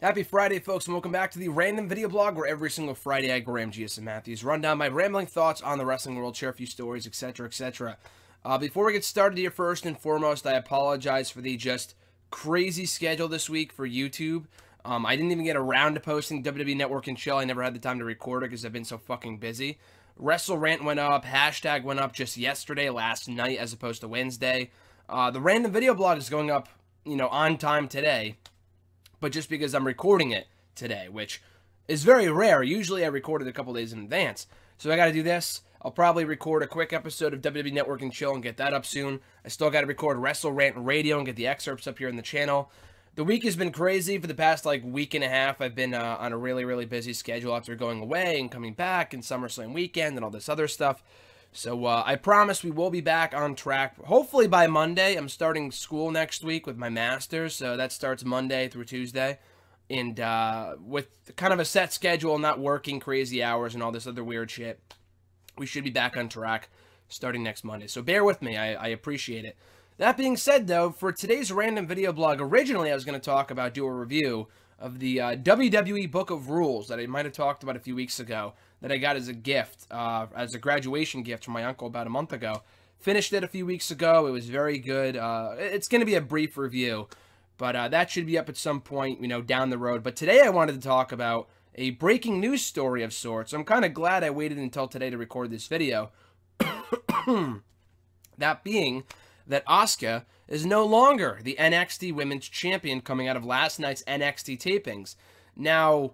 Happy Friday, folks, and welcome back to the random video blog where every single Friday I, Graham G.S. Matthews, run down my rambling thoughts on the wrestling world, share a few stories, etc., etc. Before we get started here, first and foremost, I apologize for the just crazy schedule this week for YouTube. I didn't even get around to posting WWE Network and Chill. I never had the time to record it because I've been so fucking busy. Wrestle Rant went up, hashtag went up just yesterday, last night, as opposed to Wednesday. The random video blog is going up, on time today, but just because I'm recording it today, which is very rare. Usually I record it a couple days in advance. So I got to do this. I'll probably record a quick episode of WWE Network and Chill and get that up soon. I still got to record Wrestle Rant Radio and get the excerpts up here in the channel. The week has been crazy. For the past week and a half, I've been on a really, really busy schedule after going away and coming back and SummerSlam weekend and all this other stuff. So I promise we will be back on track, hopefully by Monday. I'm starting school next week with my master's, so that starts Monday through Tuesday. And with kind of a set schedule, not working crazy hours and all this other weird shit, we should be back on track starting next Monday. So bear with me, I appreciate it. That being said, though, for today's random video blog, originally I was going to do a review of the WWE Book of Rules that I might have talked about a few weeks ago, that I got as a gift, as a graduation gift from my uncle about a month ago. Finished it a few weeks ago. It was very good. It's going to be a brief review, but that should be up at some point, down the road. But today I wanted to talk about a breaking news story of sorts. I'm kind of glad I waited until today to record this video. That being that Asuka is no longer the NXT Women's Champion coming out of last night's NXT tapings. Now,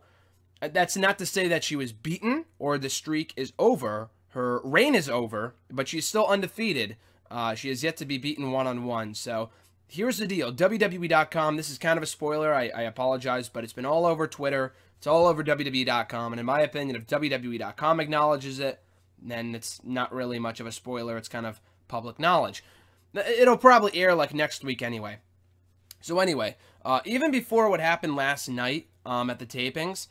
that's not to say that she was beaten or the streak is over. Her reign is over, but she's still undefeated. She has yet to be beaten one-on-one. So here's the deal. WWE.com, this is kind of a spoiler. I apologize, but it's been all over Twitter. It's all over WWE.com. And in my opinion, if WWE.com acknowledges it, then it's not really much of a spoiler. It's kind of public knowledge. It'll probably air next week anyway. So anyway, even before what happened last night at the tapings,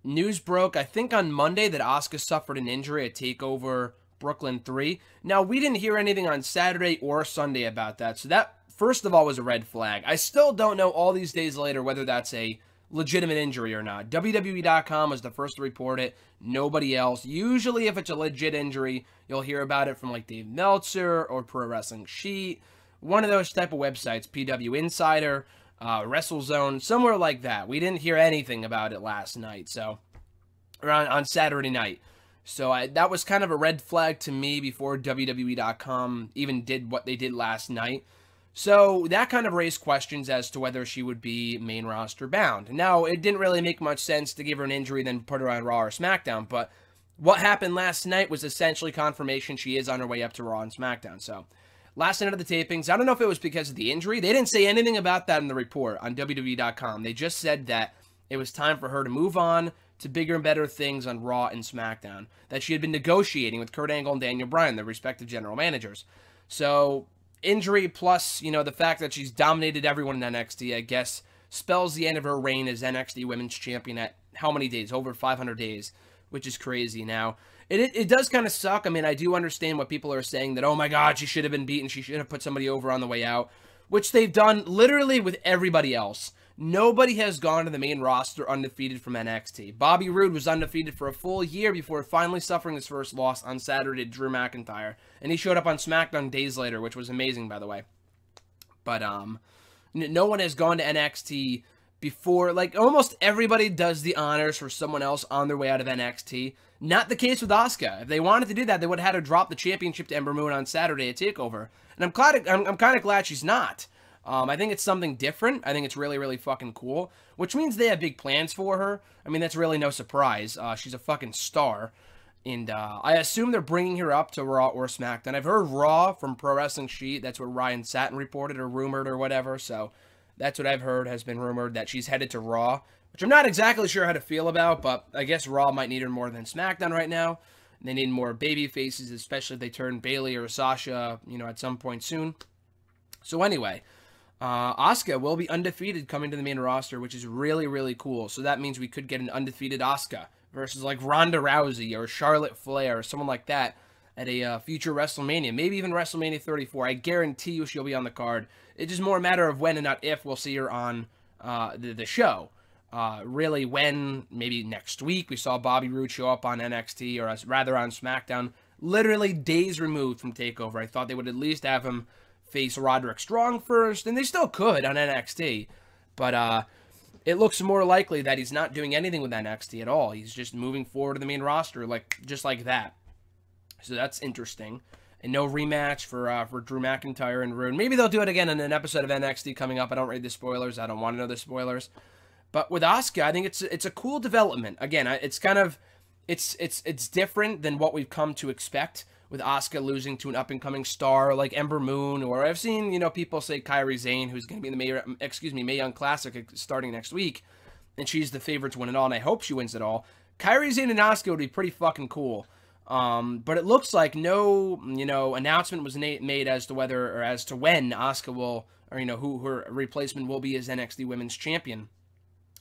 news broke, I think on Monday, that Asuka suffered an injury at TakeOver Brooklyn 3. Now, we didn't hear anything on Saturday or Sunday about that, so that, first of all, was a red flag. I still don't know all these days later whether that's a legitimate injury or not. WWE.com was the first to report it, nobody else. Usually, if it's a legit injury, you'll hear about it from Dave Meltzer or Pro Wrestling Sheet, one of those type of websites, PW Insider, WrestleZone, somewhere like that. We didn't hear anything about it last night, so, or on Saturday night. So that was kind of a red flag to me before WWE.com even did what they did last night. So that kind of raised questions as to whether she would be main roster bound. Now, it didn't really make much sense to give her an injury then put her on Raw or SmackDown, but what happened last night was essentially confirmation she is on her way up to Raw and SmackDown. So last night of the tapings, I don't know if it was because of the injury. They didn't say anything about that in the report on WWE.com. They just said that it was time for her to move on to bigger and better things on Raw and SmackDown, that she had been negotiating with Kurt Angle and Daniel Bryan, their respective general managers. So injury plus, the fact that she's dominated everyone in NXT, I guess, spells the end of her reign as NXT Women's Champion at how many days? Over 500 days, which is crazy. Now, it does kind of suck. I mean, I do understand what people are saying, that, oh my God, she should have been beaten. She should have put somebody over on the way out, which they've done literally with everybody else. Nobody has gone to the main roster undefeated from NXT. Bobby Roode was undefeated for a full year before finally suffering his first loss on Saturday to Drew McIntyre. And he showed up on SmackDown days later, which was amazing, by the way. But no one has gone to NXT before. Almost everybody does the honors for someone else on their way out of NXT. Not the case with Asuka. If they wanted to do that, they would have had her drop the championship to Ember Moon on Saturday at TakeOver. And I'm kind of glad she's not. I think it's something different. I think it's really, really fucking cool, which means they have big plans for her. I mean, that's really no surprise. She's a fucking star, and I assume they're bringing her up to Raw or SmackDown. I've heard Raw from Pro Wrestling Sheet. That's what Ryan Satin reported or rumored or whatever, so that's what I've heard has been rumored, that she's headed to Raw, which I'm not exactly sure how to feel about, but I guess Raw might need her more than SmackDown right now. They need more baby faces, especially if they turn Bayley or Sasha, at some point soon. So anyway, Asuka will be undefeated coming to the main roster, which is really, really cool. So that means we could get an undefeated Asuka versus Ronda Rousey or Charlotte Flair or someone like that at a future WrestleMania, maybe even WrestleMania 34. I guarantee you she'll be on the card. It's just more a matter of when and not if we'll see her on the show. really when, maybe next week, we saw Bobby Roode show up on NXT, or rather on SmackDown, literally days removed from TakeOver. I thought they would at least have him face Roderick Strong first, and they still could on NXT, but it looks more likely that he's not doing anything with NXT at all. He's just moving forward to the main roster, just like that. So that's interesting. And no rematch for Drew McIntyre and Roode. Maybe they'll do it again in an episode of NXT coming up. I don't read the spoilers. I don't want to know the spoilers. But with Asuka, I think it's a cool development. Again, it's kind of it's different than what we've come to expect with Asuka losing to an up-and-coming star like Ember Moon, or I've seen, people say Kairi Sane, who's going to be in the Mae Young Classic starting next week, and she's the favorite to win it all, and I hope she wins it all. Kairi Sane and Asuka would be pretty fucking cool. But it looks like no, announcement was made as to whether, or as to when Asuka will, or, who her replacement will be as NXT Women's Champion.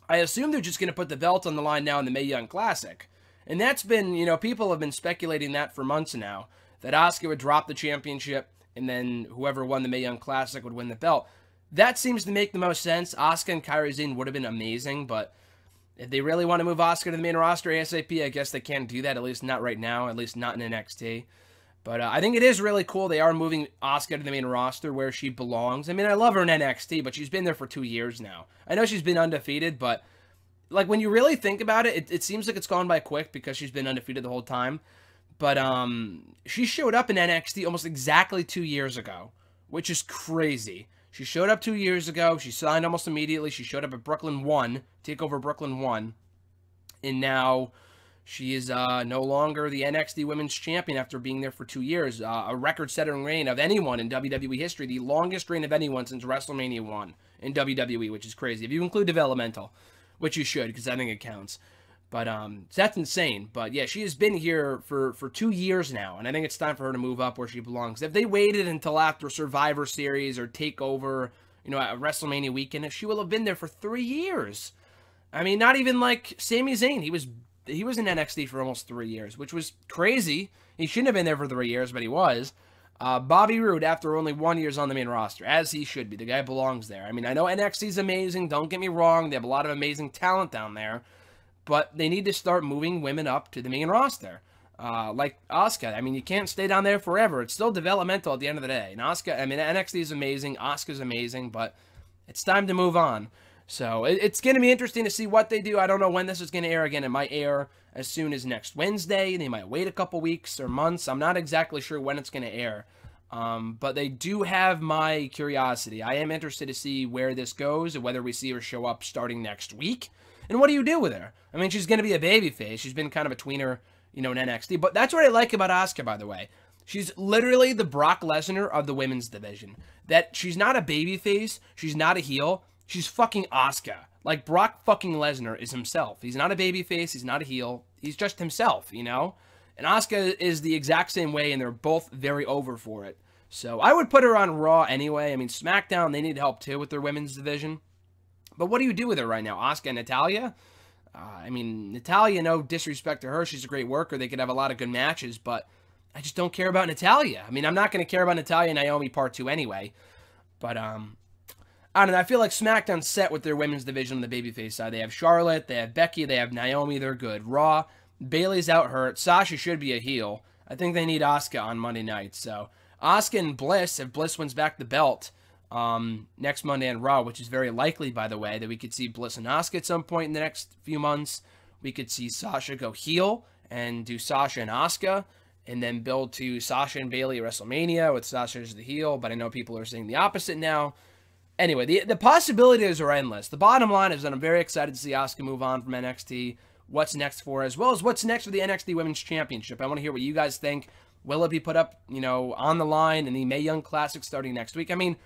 I assume they're just going to put the belt on the line now in the Mae Young Classic. And that's been, people have been speculating that for months now, that Asuka would drop the championship, and then whoever won the Mae Young Classic would win the belt. That seems to make the most sense. Asuka and Kairi Sane would have been amazing, but if they really want to move Asuka to the main roster ASAP, I guess they can't do that, at least not right now, at least not in NXT. But I think it is really cool they are moving Asuka to the main roster where she belongs. I mean, I love her in NXT, but she's been there for 2 years now. I know she's been undefeated, but like when you really think about it, it seems like it's gone by quick because she's been undefeated the whole time. But she showed up in NXT almost exactly 2 years ago, which is crazy. She showed up 2 years ago. She signed almost immediately. She showed up at Brooklyn 1, TakeOver Brooklyn 1. And now she is no longer the NXT Women's Champion after being there for 2 years. A record-setting reign of anyone in WWE history. The longest reign of anyone since WrestleMania 1 in WWE, which is crazy. If you include developmental, which you should, because I think it counts. But that's insane. But yeah, she has been here for 2 years now, and I think it's time for her to move up where she belongs. If they waited until after Survivor Series or TakeOver, at WrestleMania weekend, she will have been there for 3 years. I mean, not even like Sami Zayn. He was in NXT for almost 3 years, which was crazy. He shouldn't have been there for 3 years, but he was. Bobby Roode, after only 1 year on the main roster, as he should be. The guy belongs there. I mean, I know NXT's amazing. Don't get me wrong. They have a lot of amazing talent down there. But they need to start moving women up to the main roster. Like Asuka. I mean, you can't stay down there forever. It's still developmental at the end of the day. And Asuka, I mean, NXT is amazing. Asuka's amazing. But it's time to move on. So it's going to be interesting to see what they do. I don't know when this is going to air again. It might air as soon as next Wednesday. They might wait a couple weeks or months. I'm not exactly sure when it's going to air. But they do have my curiosity. I am interested to see where this goes and whether we see her show up starting next week. And what do you do with her? I mean, she's going to be a babyface. She's been kind of a tweener, in NXT. But that's what I like about Asuka, by the way. She's literally the Brock Lesnar of the women's division. That she's not a babyface. She's not a heel. She's fucking Asuka. Like, Brock fucking Lesnar is himself. He's not a babyface. He's not a heel. He's just himself, And Asuka is the exact same way, and they're both very over for it. So I would put her on Raw anyway. I mean, SmackDown, they need help, too, with their women's division. But what do you do with her right now? Asuka and Natalya? I mean, Natalya, no disrespect to her. She's a great worker. They could have a lot of good matches, but I just don't care about Natalya. I mean, I'm not going to care about Natalya and Naomi Part 2 anyway. But, I don't know. I feel like SmackDown's set with their women's division on the babyface side. They have Charlotte, they have Becky, they have Naomi. They're good. Raw, Bayley's out hurt. Sasha should be a heel. I think they need Asuka on Monday night. So, Asuka and Bliss, if Bliss wins back the belt next Monday on Raw, which is very likely, by the way, that we could see Bliss and Asuka at some point in the next few months. We could see Sasha go heel and do Sasha and Asuka, and then build to Sasha and Bayley at WrestleMania with Sasha as the heel, but I know people are saying the opposite now. Anyway, the possibilities are endless. The bottom line is that I'm very excited to see Asuka move on from NXT, what's next for her, as well as what's next for the NXT Women's Championship. I want to hear what you guys think. Will it be put up, on the line in the Mae Young Classic starting next week? I mean,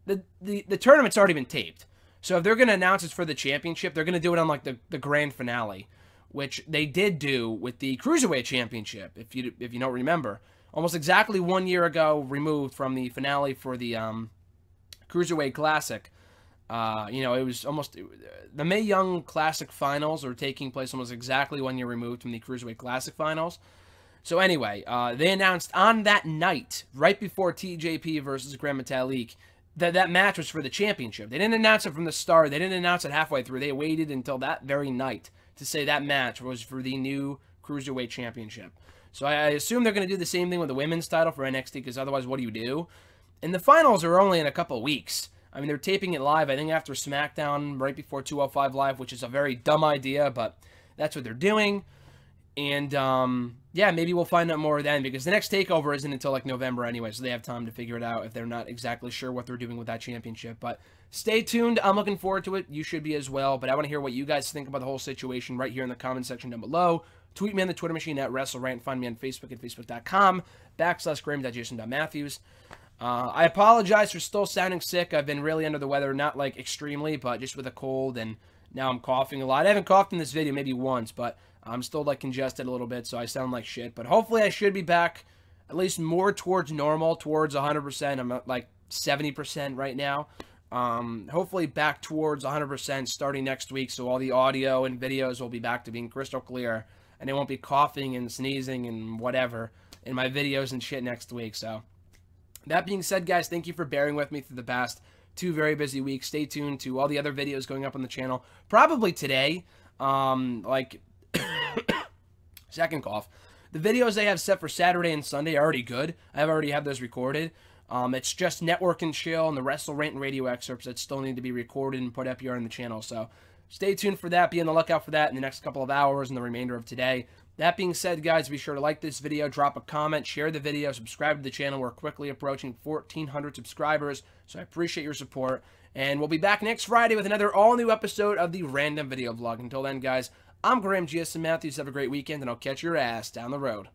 the tournament's already been taped. So if they're going to announce it's for the championship, they're going to do it on, like, the grand finale, which they did do with the Cruiserweight Championship, if you don't remember. Almost exactly 1 year ago, removed from the finale for the Cruiserweight Classic. It was almost... The Mae Young Classic finals are taking place almost exactly 1 year removed from the Cruiserweight Classic finals. So anyway, they announced on that night, right before TJP versus Grand Metalik, that match was for the championship. They didn't announce it from the start. They didn't announce it halfway through. They waited until that very night to say that match was for the new Cruiserweight Championship. So I assume they're going to do the same thing with the women's title for NXT, because otherwise what do you do? And the finals are only in a couple of weeks. I mean, they're taping it live, I think, after SmackDown, right before 205 Live, which is a very dumb idea, but that's what they're doing. And, yeah, maybe we'll find out more then, because the next TakeOver isn't until, like, November anyway, so they have time to figure it out if they're not exactly sure what they're doing with that championship. But stay tuned. I'm looking forward to it. You should be as well. But I want to hear what you guys think about the whole situation right here in the comment section down below. Tweet me on the Twitter machine at WrestleRant. Find me on Facebook at facebook.com/Graham.Jason.Matthews. I apologize for still sounding sick. I've been really under the weather, not, like, extremely, but just with a cold, and now I'm coughing a lot. I haven't coughed in this video maybe once, but I'm still, like, congested a little bit, so I sound like shit. But hopefully I should be back at least more towards normal, towards 100%. I'm at, like, 70% right now. Hopefully back towards 100% starting next week, so all the audio and videos will be back to being crystal clear, and I won't be coughing and sneezing and whatever in my videos and shit next week. So that being said, guys, thank you for bearing with me through the past 2 very busy weeks. Stay tuned to all the other videos going up on the channel, probably today. Like, second cough. The videos they have set for Saturday and Sunday are already good. I already have those recorded. It's just Network and Chill and the Wrestle Rant and Radio excerpts that still need to be recorded and put up here on the channel. So stay tuned for that. Be on the lookout for that in the next couple of hours and the remainder of today. That being said, guys, be sure to like this video, drop a comment, share the video, subscribe to the channel. We're quickly approaching 1,400 subscribers, so I appreciate your support. And we'll be back next Friday with another all-new episode of the Random Video Vlog. Until then, guys, I'm Graham Jason Matthews. Have a great weekend, and I'll catch your ass down the road.